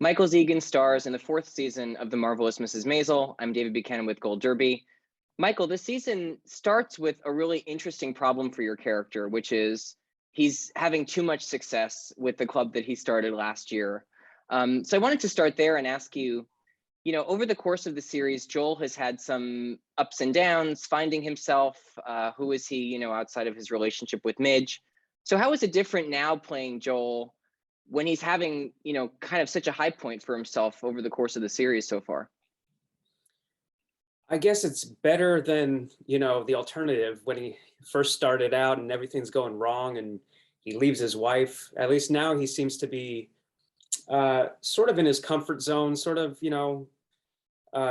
Michael Zegen stars in the fourth season of The Marvelous Mrs Maisel. I'm David Buchanan with Gold Derby. Michael, this season starts with a really interesting problem for your character, which is he's having too much success with the club that he started last year. So I wanted to start there and ask you, over the course of the series, Joel has had some ups and downs, finding himself. Who is he, outside of his relationship with Midge? So how is it different now playing Joel when he's having, kind of such a high point for himself over the course of the series so far? I guess it's better than, the alternative when he first started out and everything's going wrong and he leaves his wife. At least now he seems to be sort of in his comfort zone, sort of,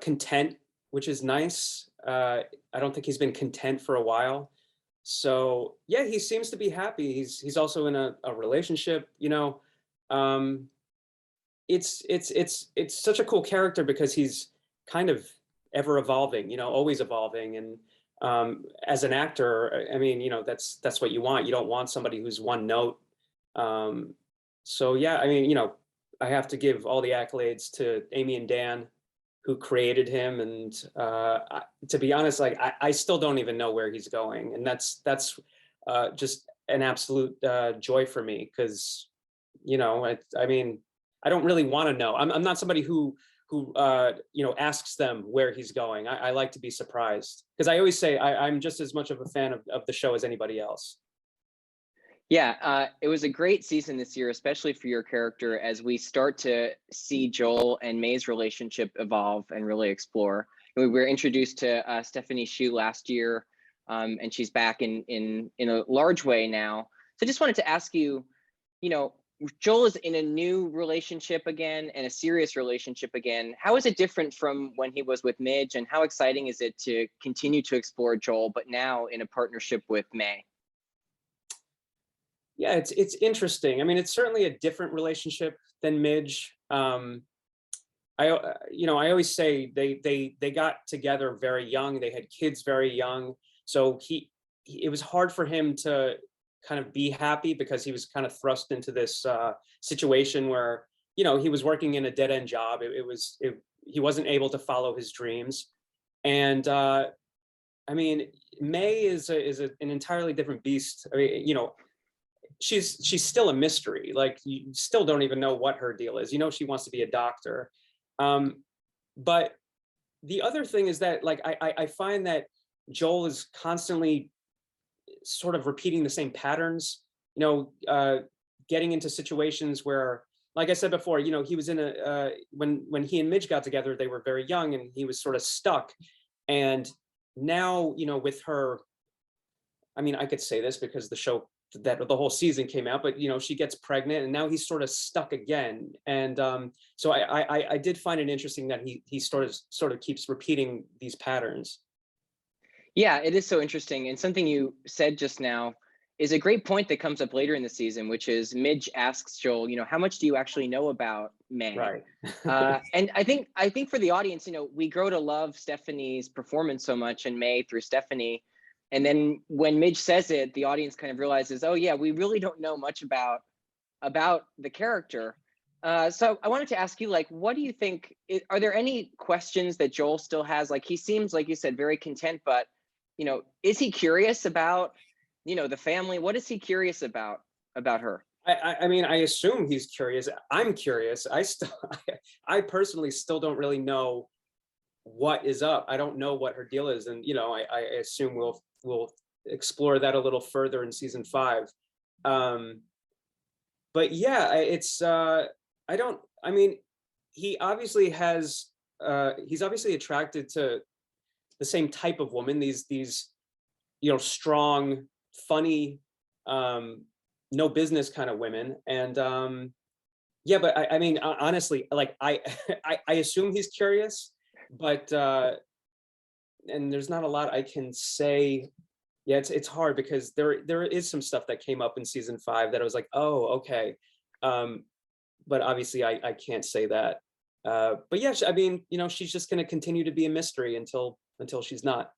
content, which is nice. I don't think he's been content for a while. So yeah, he seems to be happy. He's also in a relationship, it's such a cool character because he's kind of ever evolving, always evolving. And as an actor, I mean, that's what you want. You don't want somebody who's one note. So yeah, I mean, I have to give all the accolades to Amy and Dan, who created him. And to be honest, like I still don't even know where he's going, and that's just an absolute joy for me because I mean, I don't really want to know. I'm not somebody who asks them where he's going. I like to be surprised because I always say I'm just as much of a fan of the show as anybody else. Yeah, it was a great season this year, especially for your character, as we start to see Joel and May's relationship evolve and really explore. We were introduced to Stephanie Hsu last year, and she's back in a large way now. So I just wanted to ask you, Joel is in a new relationship again and a serious relationship again. How is it different from when he was with Midge, and how exciting is it to continue to explore Joel, but now in a partnership with May? Yeah, it's interesting. I mean, it's certainly a different relationship than Midge. I always say they got together very young. They had kids very young, so it was hard for him to kind of be happy because he was kind of thrust into this situation where he was working in a dead-end job. He wasn't able to follow his dreams, and I mean, May is an entirely different beast. I mean, she's still a mystery. Like, you still don't even know what her deal is. She wants to be a doctor, but the other thing is that, like, I find that Joel is constantly sort of repeating the same patterns, getting into situations where, like I said before, he was in when he and Midge got together, they were very young and he was sort of stuck. And now, with her, I mean, I could say this because the whole season came out, but she gets pregnant and now he's sort of stuck again. And so I did find it interesting that he sort of keeps repeating these patterns. Yeah, it is so interesting. And something you said just now is a great point that comes up later in the season, which is Midge asks Joel, how much do you actually know about May? Right. And I think for the audience, we grow to love Stephanie's performance so much, and May through Stephanie. And then when Midge says it, the audience kind of realizes, oh yeah, we really don't know much about the character. So I wanted to ask you, like, what do you think? Are there any questions that Joel still has? Like, he seems, like you said, very content, but is he curious about, the family? What is he curious about her? I mean, I assume he's curious. I'm curious. I personally still don't really know what is up. I don't know what her deal is, and I assume we'll explore that a little further in season 5. But yeah, I mean, he obviously has. He's obviously attracted to the same type of woman. These strong, funny, no business kind of women. And yeah, but I mean, honestly, like I assume he's curious, but and there's not a lot I can say. Yeah, it's hard because there is some stuff that came up in season 5 that I was like, oh, okay. But obviously I can't say that. But yeah, I mean, she's just going to continue to be a mystery until she's not.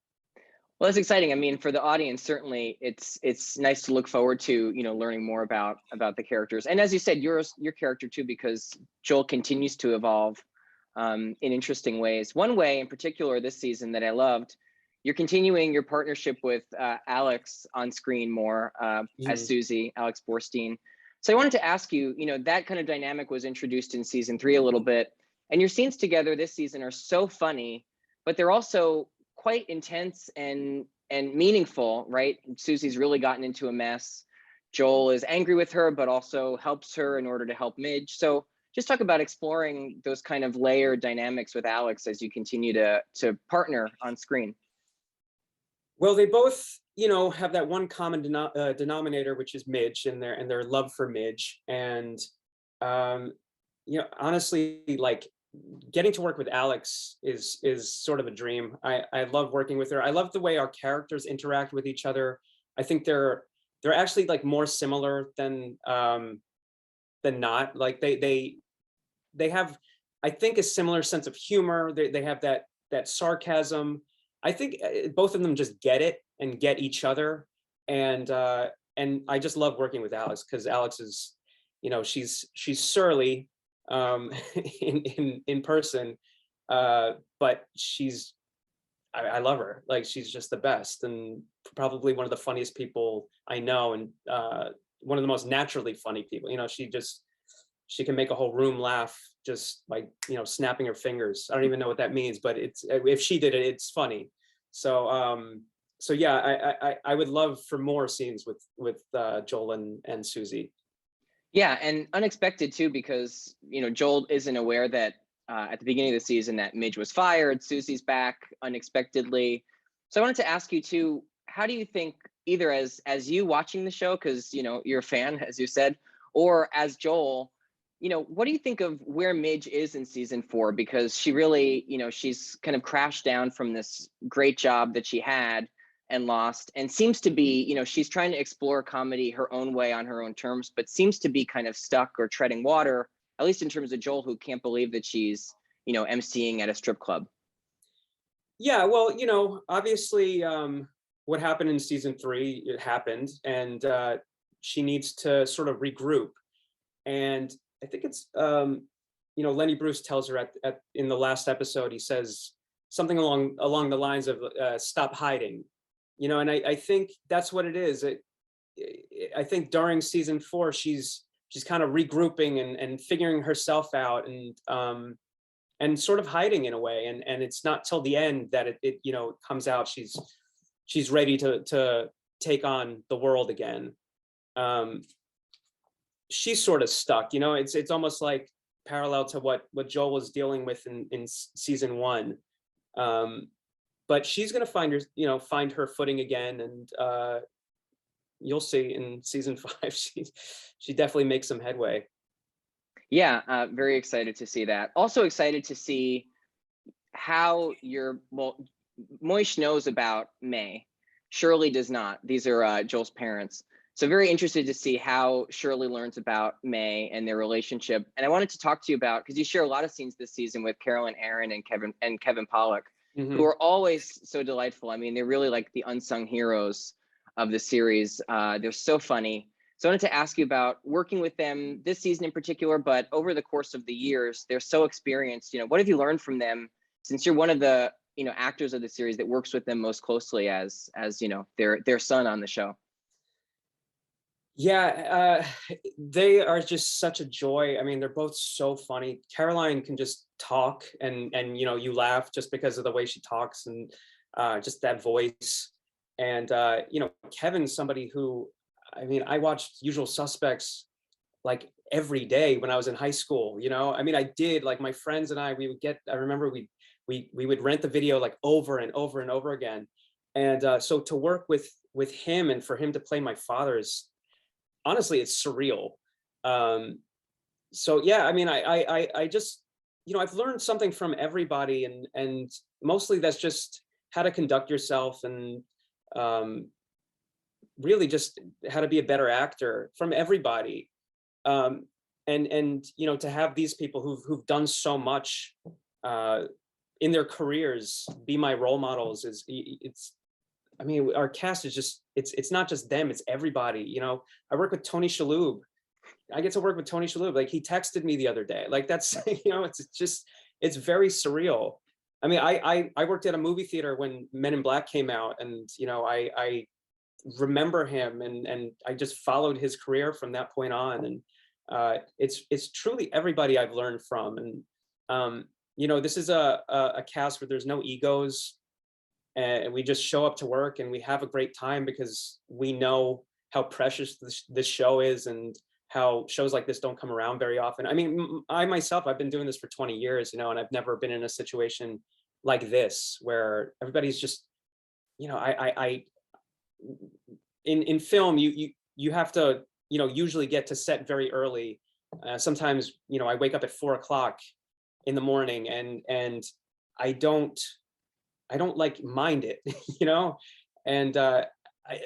Well, that's exciting. I mean, for the audience, certainly it's nice to look forward to, learning more about the characters. And as you said, your character too, because Joel continues to evolve in interesting ways. One way in particular this season that I loved, you're continuing your partnership with Alex on screen more as Mhm. Susie, Alex Borstein. So I wanted to ask you, that kind of dynamic was introduced in season 3 a little bit, and your scenes together this season are so funny, but they're also quite intense and meaningful, right? Susie's really gotten into a mess. Joel is angry with her, but also helps her in order to help Midge. So just talk about exploring those kind of layered dynamics with Alex as you continue to partner on screen. Well, they both, have that one common denominator, which is Midge and their love for Midge. And um, honestly, like getting to work with Alex is sort of a dream. I love working with her. I love the way our characters interact with each other. I think they're actually like more similar than not. Like they have, I think, a similar sense of humor. They have that sarcasm. I think both of them just get it and get each other. And I just love working with Alex because Alex is, she's surly in person, but I love her. Like she's just the best and probably one of the funniest people I know, and one of the most naturally funny people. She can make a whole room laugh just like snapping her fingers. I don't even know what that means, but it's if she did it, it's funny. So so yeah, I would love for more scenes with Joel and Susie. Yeah, and unexpected too, because Joel isn't aware that at the beginning of the season that Midge was fired. Susie's back unexpectedly. So I wanted to ask you too, how do you think, either as you watching the show, because you're a fan, as you said, or as Joel, what do you think of where Midge is in season 4? Because she really, she's kind of crashed down from this great job that she had and lost, and seems to be, she's trying to explore comedy her own way on her own terms, but seems to be kind of stuck or treading water, at least in terms of Joel, who can't believe that she's, emceeing at a strip club. Yeah, well, obviously, what happened in season 3, it happened, and she needs to sort of regroup. And I think it's, Lenny Bruce tells her at in the last episode, he says something along the lines of "Stop hiding," and I think that's what it is. I think during season 4, she's kind of regrouping and figuring herself out, and sort of hiding in a way, and it's not till the end that it comes out she's ready to take on the world again. um she's sort of stuck, it's almost like parallel to what Joel was dealing with in season 1. um but she's going to find her footing again, and you'll see in season 5 she definitely makes some headway. Yeah, very excited to see that. Also excited to see how Moish knows about May. Shirley does not. These are Joel's parents. So very interested to see how Shirley learns about May and their relationship. And I wanted to talk to you about, because you share a lot of scenes this season with Carolyn Aaron and Kevin Pollak, who Hmm. are always so delightful. I mean, they're really like the unsung heroes of the series. They're so funny. So I wanted to ask you about working with them this season in particular, but over the course of the years, they're so experienced. What have you learned from them, since you're one of the actors of the series that works with them most closely as their son on the show? Yeah, they are just such a joy. I mean, they're both so funny. Caroline can just talk, and you laugh just because of the way she talks, and just that voice. And Kevin's somebody who, I mean, I watched Usual Suspects like every day when I was in high school. I mean, I did, like, my friends and I would get, I remember we would rent the video like over and over and over again. And so to work with him and for him to play my father is, honestly, it's surreal. Um, so yeah, I mean, I just, I've learned something from everybody, and mostly that's just how to conduct yourself, and um, really just how to be a better actor from everybody. Um, and to have these people who've done so much uh, in their careers be my role models, it's I mean, our cast is just, it's not just them, it's everybody. I work with Tony Shalhoub. I get to work with Tony Shalhoub. Like, he texted me the other day. Like, that's, it's just, it's very surreal. I mean, I worked at a movie theater when Men in Black came out, and I remember him, and I just followed his career from that point on. And it's truly everybody I've learned from. And this is a cast where there's no egos, and we just show up to work and we have a great time because we know how precious this show is, and how shows like this don't come around very often. I mean, I myself, I've been doing this for 20 years, and I've never been in a situation like this where everybody's just, I in film, you have to, usually get to set very early. Sometimes, I wake up at 4 o'clock in the morning, and I don't like mind it, and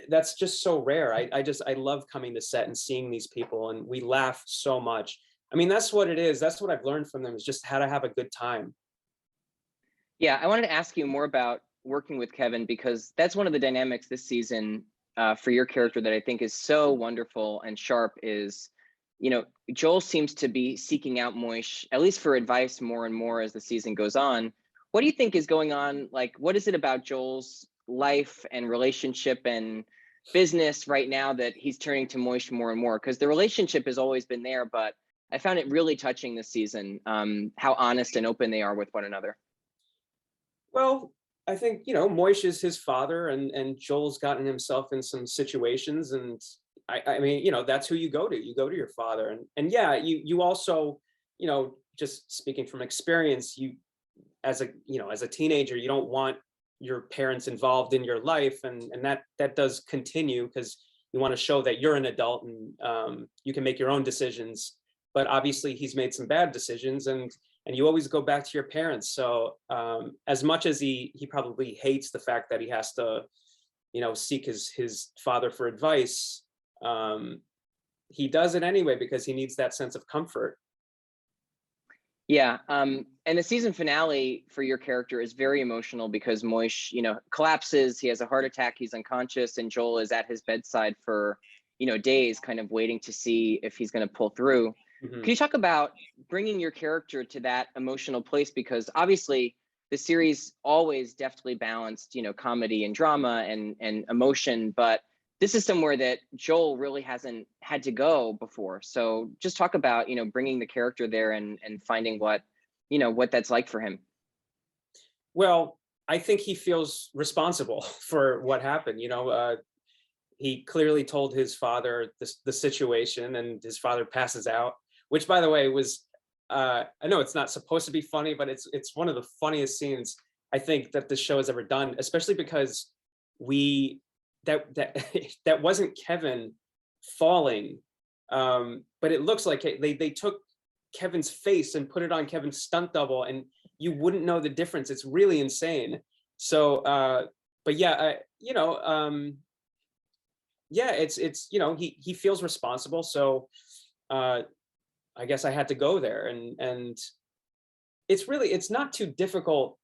that's just so rare. I love coming to set and seeing these people, and we laugh so much. I mean, that's what it is. That's what I've learned from them, is just how to have a good time. Yeah, I wanted to ask you more about working with Kevin, because that's one of the dynamics this season for your character that I think is so wonderful and sharp. Is, Joel seems to be seeking out Moish, at least for advice, more and more as the season goes on. What do you think is going on? Like, what is it about Joel's life and relationship and business right now that he's turning to Moish more and more? Because the relationship has always been there, but I found it really touching this season, how honest and open they are with one another. Well, I think, Moish is his father, and Joel's gotten himself in some situations, and I mean, that's who you go to. You go to your father, and yeah, you also, just speaking from experience, as a teenager, you don't want your parents involved in your life, and that does continue, because you want to show that you're an adult, and you can make your own decisions. But obviously, he's made some bad decisions, and you always go back to your parents. So as much as he probably hates the fact that he has to, seek his father for advice, he does it anyway, because he needs that sense of comfort. Yeah, and the season finale for your character is very emotional, because Moish, collapses. He has a heart attack. He's unconscious, and Joel is at his bedside for, days, kind of waiting to see if he's going to pull through. Mm-hmm. Can you talk about bringing your character to that emotional place? Because obviously the series always deftly balanced, comedy and drama and emotion, but this is somewhere that Joel really hasn't had to go before. So just talk about, bringing the character there and finding what that's like for him. Well, I think he feels responsible for what happened. He clearly told his father the situation, and his father passes out, which, by the way, was, I know it's not supposed to be funny, but it's one of the funniest scenes I think that the show has ever done, especially because that wasn't Kevin falling, but it looks like they took Kevin's face and put it on Kevin's stunt double, and you wouldn't know the difference. It's really insane. So but yeah, yeah, it's he feels responsible. So I guess I had to go there, and it's not too difficult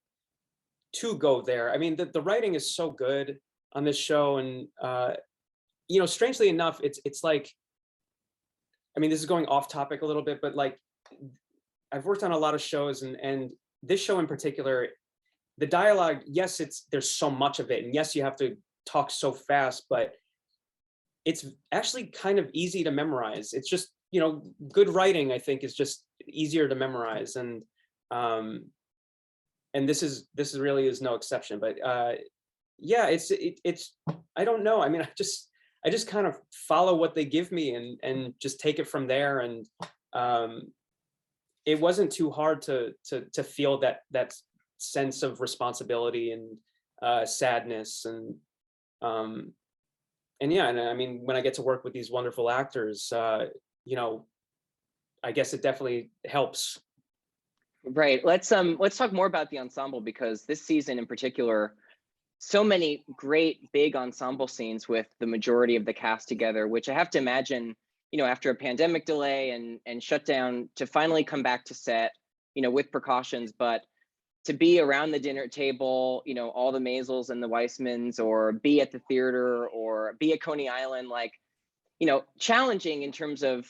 to go there. I mean, the writing is so good on this show, and strangely enough, it's like, I mean, this is going off topic a little bit, but like, I've worked on a lot of shows, and this show in particular, the dialogue, yes, there's so much of it, and yes, you have to talk so fast, but it's actually kind of easy to memorize. It's just, good writing, I think, is just easier to memorize, and this really is no exception. But yeah, it's I don't know. I mean, I just kind of follow what they give me, and just take it from there. And it wasn't too hard to feel that sense of responsibility and sadness, and yeah, and I mean, when I get to work with these wonderful actors, I guess it definitely helps. Right. Let's talk more about the ensemble, because this season in particular, so many great big ensemble scenes with the majority of the cast together, which I have to imagine, after a pandemic delay and shutdown, to finally come back to set, with precautions. But to be around the dinner table, you know, all the Maisels and the Weissmans, or be at the theater, or be at Coney Island, like, you know, challenging in terms of,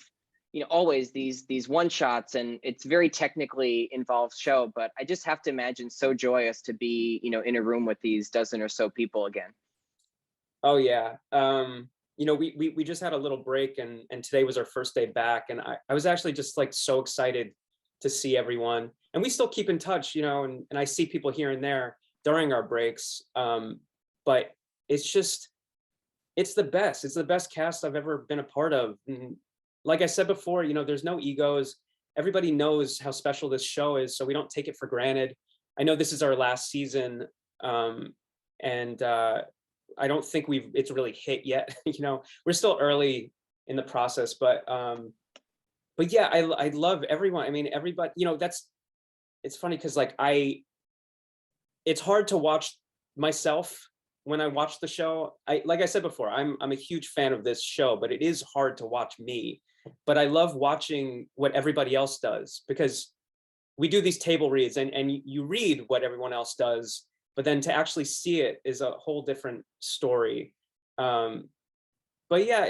you know, always these one shots, and it's very technically involved show, but I just have to imagine so joyous to be, you know, in a room with these dozen or so people again. Oh yeah. You know, we just had a little break, and today was our first day back, and I was actually just like so excited to see everyone. And we still keep in touch, you know, and I see people here and there during our breaks. But it's just, it's the best. It's the best cast I've ever been a part of. And like I said before, you know, there's no egos. Everybody knows how special this show is, so we don't take it for granted. I know this is our last season, and I don't think it's really hit yet. You know, we're still early in the process, but yeah, I love everyone. I mean, everybody, you know, it's funny because like it's hard to watch myself when I watch the show. Like I said before, I'm a huge fan of this show, but it is hard to watch me. But I love watching what everybody else does, because we do these table reads, and you read what everyone else does, but then to actually see it is a whole different story. But yeah,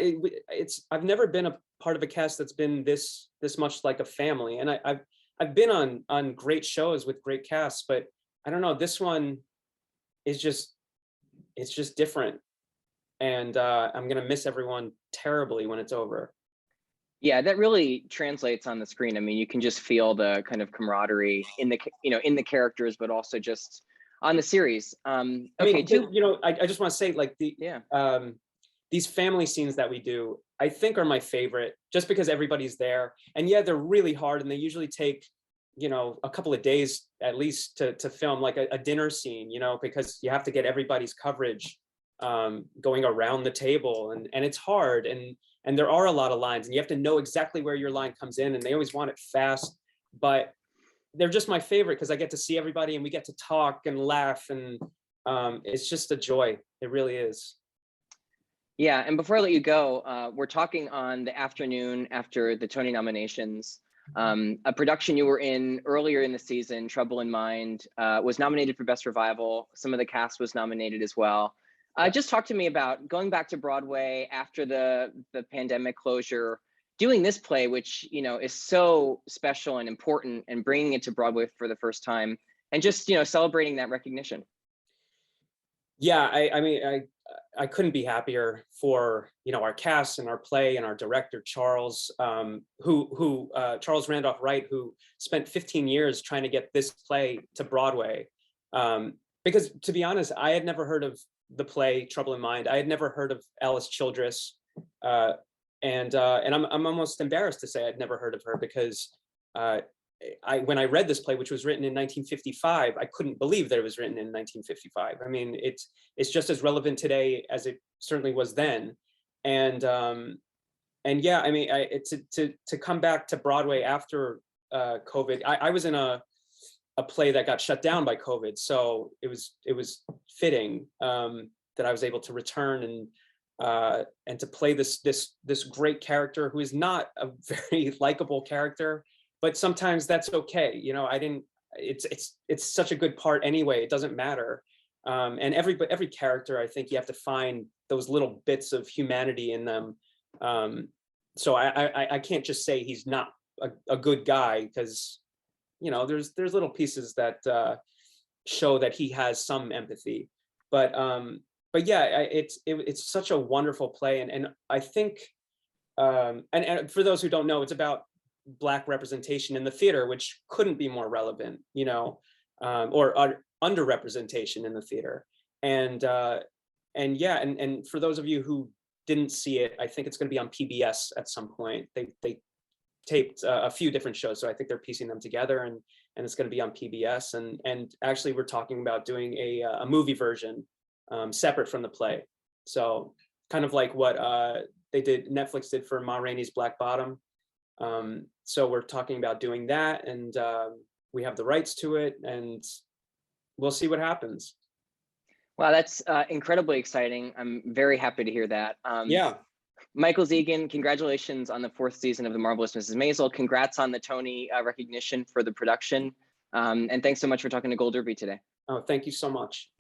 I've never been a part of a cast that's been this much like a family, and I've been on great shows with great casts, but I don't know, this one is just, it's just different, and I'm gonna miss everyone terribly when it's over. Yeah, that really translates on the screen. I mean, you can just feel the kind of camaraderie in the, you know, in the characters, but also just on the series. I Okay, mean, two. you know, I just want to say, like, Yeah. these family scenes that we do, I think, are my favorite, just because everybody's there. And yeah, they're really hard, and they usually take, you know, a couple of days at least to film, like a dinner scene, you know, because you have to get everybody's coverage going around the table, and it's hard, and there are a lot of lines, and you have to know exactly where your line comes in, and they always want it fast. But they're just my favorite because I get to see everybody, and we get to talk and laugh, and it's just a joy. It really is. Yeah, and before I let you go, we're talking on the afternoon after the Tony nominations. A production you were in earlier in the season, Trouble in Mind, was nominated for Best Revival. Some of the cast was nominated as well. Just talk to me about going back to Broadway after the pandemic closure, doing this play, which, you know, is so special and important, and bringing it to Broadway for the first time, and just, you know, celebrating that recognition. Yeah, I mean, I couldn't be happier for, you know, our cast and our play and our director Charles, Charles Randolph Wright, who spent 15 years trying to get this play to Broadway. Because to be honest, I had never heard of the play Trouble in Mind. I had never heard of Alice Childress, and I'm almost embarrassed to say I'd never heard of her, because when I read this play, which was written in 1955, I couldn't believe that it was written in 1955. I mean, it's just as relevant today as it certainly was then. And yeah, I mean, to come back to Broadway after COVID, I was in a play that got shut down by COVID, so it was fitting that I was able to return and to play this great character, who is not a very likable character. But sometimes that's okay, you know. It's such a good part anyway. It doesn't matter. And every character, I think you have to find those little bits of humanity in them. So I can't just say he's not a good guy, because, you know, there's little pieces that show that he has some empathy. But yeah, it's such a wonderful play, and I think and for those who don't know, it's about Black representation in the theater, which couldn't be more relevant, you know, or underrepresentation in the theater. And yeah, and for those of you who didn't see it, I think it's going to be on PBS at some point. They taped a few different shows, so I think they're piecing them together, and it's going to be on PBS. And actually, we're talking about doing a movie version separate from the play. So kind of like what Netflix did for Ma Rainey's Black Bottom. So we're talking about doing that, and we have the rights to it, and we'll see what happens. Wow, that's incredibly exciting. I'm very happy to hear that. Yeah. Michael Zegen, congratulations on the 4th season of The Marvelous Mrs. Maisel. Congrats on the Tony recognition for the production. And thanks so much for talking to Gold Derby today. Oh, thank you so much.